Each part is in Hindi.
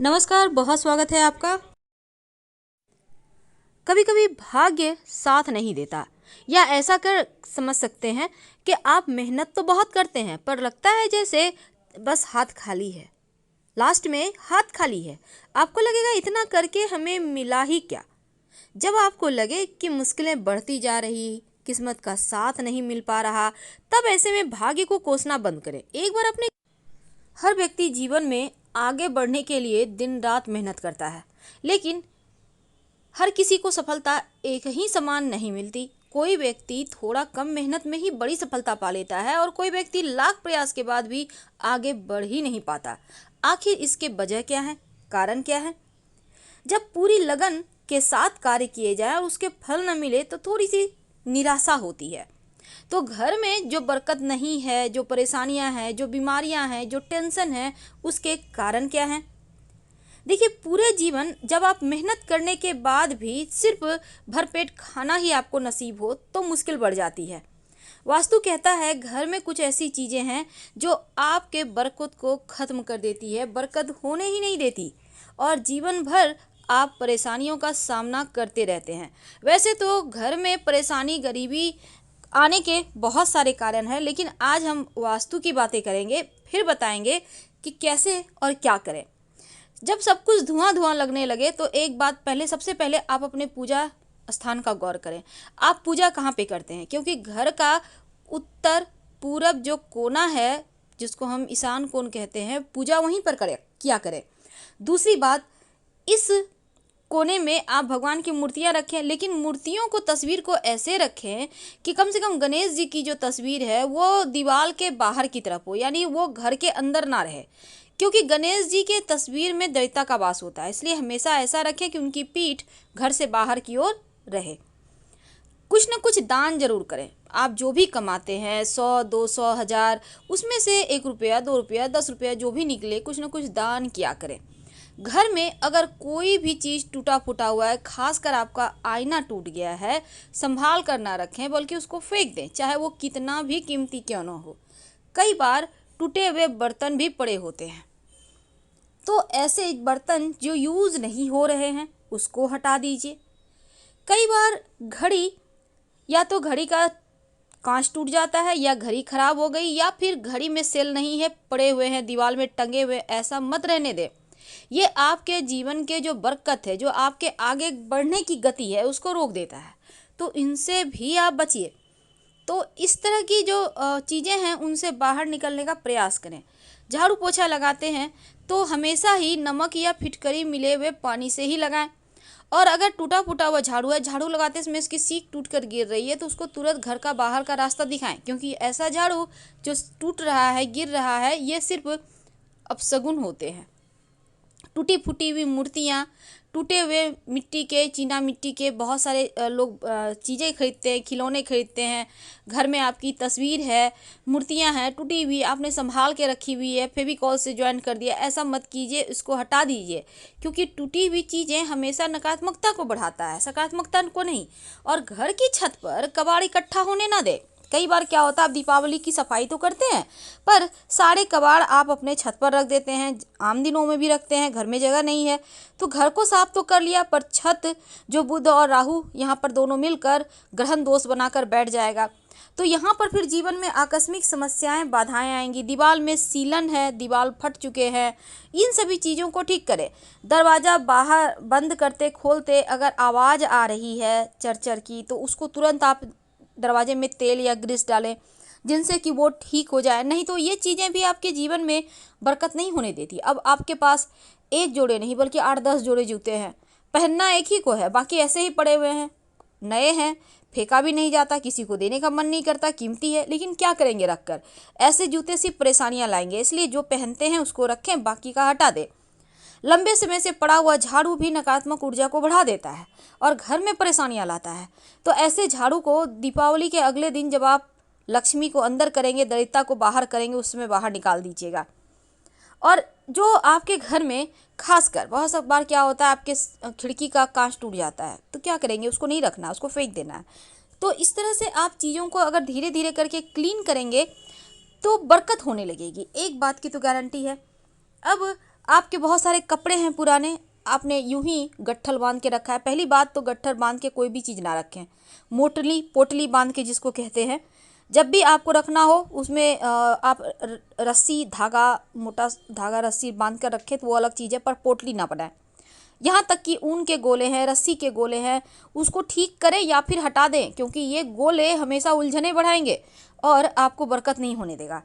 नमस्कार, बहुत स्वागत है आपका। कभी कभी भाग्य साथ नहीं देता, या ऐसा कर समझ सकते हैं कि आप मेहनत तो बहुत करते हैं पर लगता है जैसे बस हाथ खाली है। लास्ट में हाथ खाली है। आपको लगेगा इतना करके हमें मिला ही क्या। जब आपको लगे कि मुश्किलें बढ़ती जा रही, किस्मत का साथ नहीं मिल पा रहा, तब ऐसे में भाग्य को कोसना बंद करें। एक बार अपने हर व्यक्ति जीवन में आगे बढ़ने के लिए दिन रात मेहनत करता है, लेकिन हर किसी को सफलता एक ही समान नहीं मिलती। कोई व्यक्ति थोड़ा कम मेहनत में ही बड़ी सफलता पा लेता है और कोई व्यक्ति लाख प्रयास के बाद भी आगे बढ़ ही नहीं पाता। आखिर इसके वजह क्या है, कारण क्या है? जब पूरी लगन के साथ कार्य किए जाए और उसके फल न मिले तो थोड़ी सी निराशा होती है। तो घर में जो बरकत नहीं है, जो परेशानियां हैं, जो बीमारियां हैं, जो टेंशन है, उसके कारण क्या है? देखिए, पूरे जीवन जब आप मेहनत करने के बाद भी सिर्फ भरपेट खाना ही आपको नसीब हो तो मुश्किल बढ़ जाती है। वास्तु कहता है घर में कुछ ऐसी चीज़ें हैं जो आपके बरकत को ख़त्म कर देती है, बरकत होने ही नहीं देती, और जीवन भर आप परेशानियों का सामना करते रहते हैं। वैसे तो घर में परेशानी, गरीबी आने के बहुत सारे कारण हैं, लेकिन आज हम वास्तु की बातें करेंगे, फिर बताएंगे कि कैसे और क्या करें। जब सब कुछ धुआं धुआं लगने लगे तो एक बात, पहले सबसे पहले आप अपने पूजा स्थान का गौर करें। आप पूजा कहाँ पे करते हैं? क्योंकि घर का उत्तर पूरब जो कोना है, जिसको हम ईशान कोण कहते हैं, पूजा वहीं पर करें, किया करें। दूसरी बात, इस कोने में आप भगवान की मूर्तियां रखें, लेकिन मूर्तियों को, तस्वीर को ऐसे रखें कि कम से कम गणेश जी की जो तस्वीर है वो दीवार के बाहर की तरफ हो, यानी वो घर के अंदर ना रहे। क्योंकि गणेश जी के तस्वीर में दैत्य का वास होता है, इसलिए हमेशा ऐसा रखें कि उनकी पीठ घर से बाहर की ओर रहे। कुछ न कुछ दान जरूर करें। आप जो भी कमाते हैं, 100, 200, 1000, उसमें से 1 रुपया, 2 रुपया, 10 रुपया जो भी निकले, कुछ न कुछ दान किया करें। घर में अगर कोई भी चीज़ टूटा फूटा हुआ है, खासकर आपका आईना टूट गया है, संभाल कर ना रखें, बल्कि उसको फेंक दें, चाहे वो कितना भी कीमती क्यों ना हो। कई बार टूटे हुए बर्तन भी पड़े होते हैं, तो ऐसे बर्तन जो यूज़ नहीं हो रहे हैं उसको हटा दीजिए। कई बार घड़ी, या तो घड़ी का कांच टूट जाता है, या घड़ी खराब हो गई, या फिर घड़ी में सेल नहीं है, पड़े हुए हैं दीवार में टंगे हुए, ऐसा मत रहने दें। ये आपके जीवन के जो बरकत है, जो आपके आगे बढ़ने की गति है, उसको रोक देता है। तो इनसे भी आप बचिए। तो इस तरह की जो चीज़ें हैं उनसे बाहर निकलने का प्रयास करें। झाड़ू पोछा लगाते हैं तो हमेशा ही नमक या फिटकरी मिले हुए पानी से ही लगाएं। और अगर टूटा फूटा हुआ झाड़ू है, झाड़ू लगाते समय इसकी सीख टूट कर गिर रही है, तो उसको तुरंत घर का बाहर का रास्ता दिखाएं, क्योंकि ऐसा झाड़ू जो टूट रहा है, गिर रहा है, ये सिर्फ अपशगुन होते हैं। टूटी फूटी हुई मूर्तियाँ, टूटे हुए मिट्टी के, चीना मिट्टी के बहुत सारे लोग चीज़ें खरीदते हैं, खिलौने खरीदते हैं। घर में आपकी तस्वीर है, मूर्तियाँ हैं टूटी हुई, आपने संभाल के रखी हुई है, फेविकॉल से ज्वाइन कर दिया, ऐसा मत कीजिए, इसको हटा दीजिए। क्योंकि टूटी हुई चीज़ें हमेशा नकारात्मकता को बढ़ाता है, सकारात्मकता को नहीं। और घर की छत पर कबाड़ इकट्ठा होने ना दे। कई बार क्या होता है, आप दीपावली की सफाई तो करते हैं, पर सारे कबाड़ आप अपने छत पर रख देते हैं, आम दिनों में भी रखते हैं, घर में जगह नहीं है तो घर को साफ तो कर लिया, पर छत जो बुध और राहु यहाँ पर दोनों मिलकर ग्रहण दोष बनाकर बैठ जाएगा, तो यहाँ पर फिर जीवन में आकस्मिक समस्याएं, बाधाएं आएंगी। दीवार में सीलन है, दीवार फट चुके हैं, इन सभी चीज़ों को ठीक करें। दरवाज़ा बाहर बंद करते खोलते अगर आवाज़ आ रही है चरचर की, तो उसको तुरंत आप दरवाजे में तेल या ग्रीस डालें, जिनसे कि वो ठीक हो जाए। नहीं तो ये चीज़ें भी आपके जीवन में बरकत नहीं होने देती। अब आपके पास एक जोड़े नहीं बल्कि 8-10 जोड़े जूते हैं, पहनना एक ही को है, बाकी ऐसे ही पड़े हुए हैं, नए हैं, फेंका भी नहीं जाता, किसी को देने का मन नहीं करता, कीमती है, लेकिन क्या करेंगे रख कर। ऐसे जूते सिर्फ परेशानियां लाएंगे, इसलिए जो पहनते हैं उसको रखें, बाकी का हटा दें। लंबे समय से पड़ा हुआ झाड़ू भी नकारात्मक ऊर्जा को बढ़ा देता है और घर में परेशानियां लाता है। तो ऐसे झाड़ू को दीपावली के अगले दिन, जब आप लक्ष्मी को अंदर करेंगे, दरिद्रता को बाहर करेंगे, उसमें बाहर निकाल दीजिएगा। और जो आपके घर में खासकर बहुत सब बार क्या होता है, आपके खिड़की का कांच टूट जाता है, तो क्या करेंगे, उसको नहीं रखना, उसको फेंक देना है। तो इस तरह से आप चीज़ों को अगर धीरे धीरे करके क्लीन करेंगे तो बरकत होने लगेगी। एक बात की तो गारंटी है। अब आपके बहुत सारे कपड़े हैं पुराने, आपने यूं ही गट्ठल बांध के रखा है। पहली बात तो गट्ठल बांध के कोई भी चीज़ ना रखें, मोटली पोटली बांध के जिसको कहते हैं। जब भी आपको रखना हो उसमें आप रस्सी धागा, मोटा धागा रस्सी बांध कर रखें तो वो अलग चीज़ है, पर पोटली ना बनाएं। यहाँ तक कि ऊन के गोले हैं, रस्सी के गोले हैं, उसको ठीक करें या फिर हटा दें, क्योंकि ये गोले हमेशा उलझने बढ़ाएंगे और आपको बरकत नहीं होने देगा।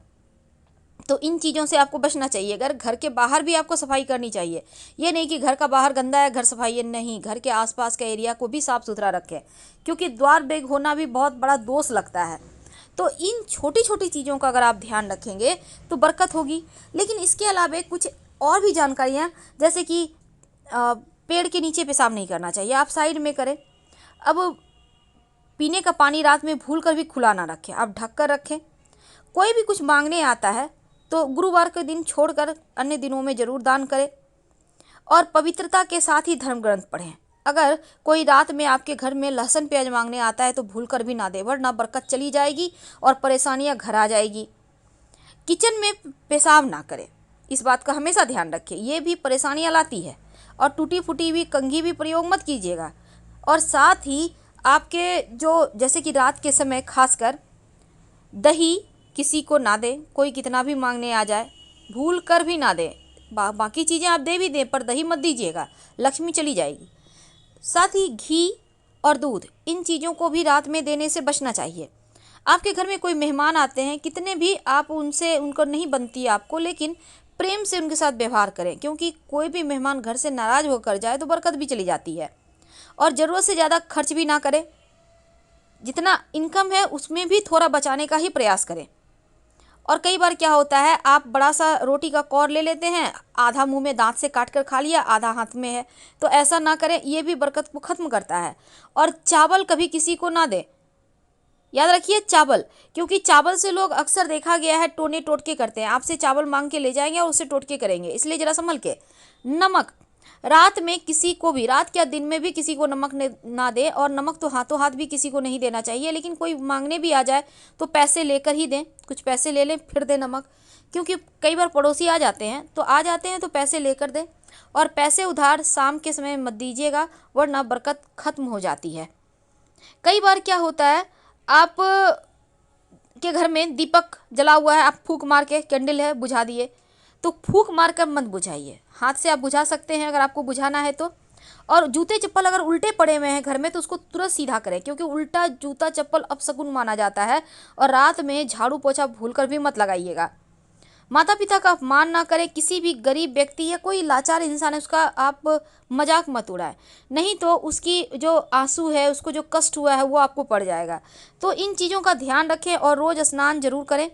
तो इन चीज़ों से आपको बचना चाहिए। अगर घर के बाहर भी आपको सफाई करनी चाहिए, ये नहीं कि घर का बाहर गंदा है घर सफाई है, नहीं, घर के आसपास का एरिया को भी साफ सुथरा रखें, क्योंकि द्वार बेग होना भी बहुत बड़ा दोष लगता है। तो इन छोटी छोटी चीज़ों का अगर आप ध्यान रखेंगे तो बरकत होगी। लेकिन इसके अलावा कुछ और भी जानकारियाँ, जैसे कि पेड़ के नीचे पेशाब नहीं करना चाहिए, आप साइड में करें। अब पीने का पानी रात में भूल कर भी खुला ना रखें, आप ढक कर रखें। कोई भी कुछ मांगने आता है तो गुरुवार के दिन छोड़कर अन्य दिनों में जरूर दान करें। और पवित्रता के साथ ही धर्म ग्रंथ पढ़ें। अगर कोई रात में आपके घर में लहसुन प्याज मांगने आता है तो भूल कर भी ना दे, वरना बरकत चली जाएगी और परेशानियां घर आ जाएगी। किचन में पेशाब ना करें, इस बात का हमेशा ध्यान रखें, ये भी परेशानियां लाती है। और टूटी फूटी हुई कंघी भी प्रयोग मत कीजिएगा। और साथ ही आपके जो, जैसे कि रात के समय खासकर दही किसी को ना दें, कोई कितना भी मांगने आ जाए भूल कर भी ना दें। बाकी चीज़ें आप दे भी दें पर दही मत दीजिएगा, लक्ष्मी चली जाएगी। साथ ही घी और दूध, इन चीज़ों को भी रात में देने से बचना चाहिए। आपके घर में कोई मेहमान आते हैं, कितने भी आप उनसे, उनको नहीं बनती है आपको, लेकिन प्रेम से उनके साथ व्यवहार करें, क्योंकि कोई भी मेहमान घर से नाराज होकर जाए तो बरकत भी चली जाती है। और ज़रूरत से ज़्यादा खर्च भी ना करें, जितना इनकम है उसमें भी थोड़ा बचाने का ही प्रयास करें। और कई बार क्या होता है, आप बड़ा सा रोटी का कौर ले लेते हैं, आधा मुंह में दांत से काट कर खा लिया, आधा हाथ में है, तो ऐसा ना करें, ये भी बरकत को ख़त्म करता है। और चावल कभी किसी को ना दें, याद रखिए चावल, क्योंकि चावल से लोग अक्सर देखा गया है टोने टोटके करते हैं, आपसे चावल मांग के ले जाएंगे और उससे टोटके करेंगे, इसलिए ज़रा संभल के। नमक, रात में किसी को भी, रात या दिन में भी किसी को नमक ना दे। और नमक तो हाथों हाथ भी किसी को नहीं देना चाहिए, लेकिन कोई मांगने भी आ जाए तो पैसे लेकर ही दें, कुछ पैसे ले लें फिर दें नमक, क्योंकि कई बार पड़ोसी आ जाते हैं तो पैसे लेकर दें। और पैसे उधार शाम के समय मत दीजिएगा, वरना बरकत खत्म हो जाती है। कई बार क्या होता है, आप के घर में दीपक जला हुआ है, आप फूंक मार के, कैंडल है बुझा दिए, तो फूंक मार कर मत बुझाइए, हाथ से आप बुझा सकते हैं अगर आपको बुझाना है तो। और जूते चप्पल अगर उल्टे पड़े हुए हैं घर में तो उसको तुरंत सीधा करें, क्योंकि उल्टा जूता चप्पल अपशगुन माना जाता है। और रात में झाड़ू पोछा भूल कर भी मत लगाइएगा। माता पिता का अपमान ना करें, किसी भी गरीब व्यक्ति या कोई लाचार इंसान है उसका आप मजाक मत उड़ाएं, नहीं तो उसकी जो आंसू है, उसको जो कष्ट हुआ है वो आपको पड़ जाएगा। तो इन चीज़ों का ध्यान रखें और रोज़ स्नान जरूर करें।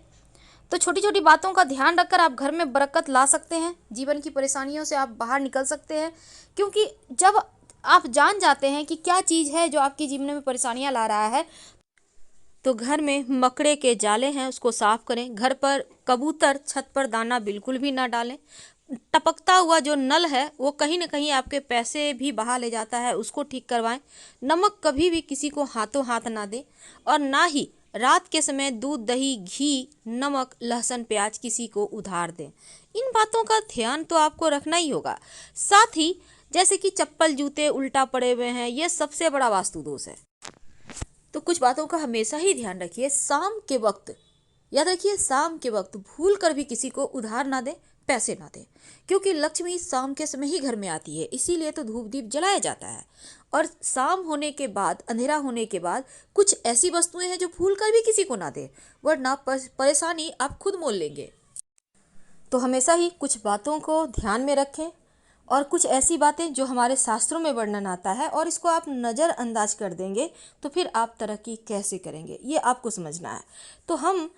तो छोटी छोटी बातों का ध्यान रखकर आप घर में बरकत ला सकते हैं, जीवन की परेशानियों से आप बाहर निकल सकते हैं। क्योंकि जब आप जान जाते हैं कि क्या चीज़ है जो आपके जीवन में परेशानियां ला रहा है, तो घर में मकड़े के जाले हैं उसको साफ करें। घर पर कबूतर छत पर दाना बिल्कुल भी ना डालें। टपकता हुआ जो नल है वो कहीं ना कहीं आपके पैसे भी बहा ले जाता है, उसको ठीक करवाएं। नमक कभी भी किसी को हाथों हाथ ना दें। और ना ही रात के समय दूध दही घी नमक लहसुन प्याज किसी को उधार दें। इन बातों का ध्यान तो आपको रखना ही होगा। साथ ही जैसे कि चप्पल जूते उल्टा पड़े हुए हैं, ये सबसे बड़ा वास्तु दोष है, तो कुछ बातों का हमेशा ही ध्यान रखिए। शाम के वक्त, याद रखिए, शाम के वक्त भूल कर भी किसी को उधार ना दें, पैसे ना दें, क्योंकि लक्ष्मी शाम के समय ही घर में आती है, इसीलिए तो धूप दीप जलाया जाता है। और शाम होने के बाद, अंधेरा होने के बाद कुछ ऐसी वस्तुएं हैं जो भूल कर भी किसी को ना दें, वरना परेशानी आप खुद मोल लेंगे। तो हमेशा ही कुछ बातों को ध्यान में रखें। और कुछ ऐसी बातें जो हमारे शास्त्रों में वर्णन आता है और इसको आप नज़रअंदाज कर देंगे तो फिर आप तरक्की कैसे करेंगे, ये आपको समझना है। तो हम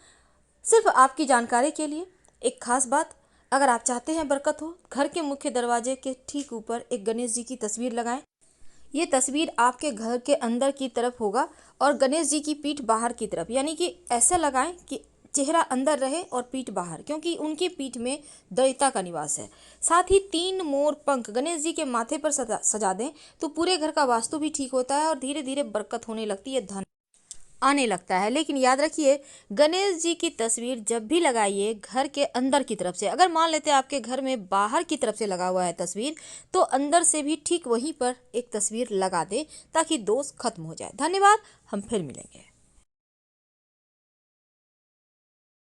सिर्फ आपकी जानकारी के लिए एक खास बात, अगर आप चाहते हैं बरकत हो, घर के मुख्य दरवाजे के ठीक ऊपर एक गणेश जी की तस्वीर लगाएं। ये तस्वीर आपके घर के अंदर की तरफ होगा और गणेश जी की पीठ बाहर की तरफ, यानी कि ऐसा लगाएं कि चेहरा अंदर रहे और पीठ बाहर, क्योंकि उनकी पीठ में दैवता का निवास है। साथ ही 3 मोर पंख गणेश जी के माथे पर सजा दें तो पूरे घर का वास्तु भी ठीक होता है और धीरे धीरे बरकत होने लगती है, धन आने लगता है। लेकिन याद रखिए, गणेश जी की तस्वीर जब भी लगाइए घर के अंदर की तरफ से, अगर मान लेते हैं आपके घर में बाहर की तरफ से लगा हुआ है तस्वीर, तो अंदर से भी ठीक वहीं पर एक तस्वीर लगा दें ताकि दोष खत्म हो जाए। धन्यवाद, हम फिर मिलेंगे।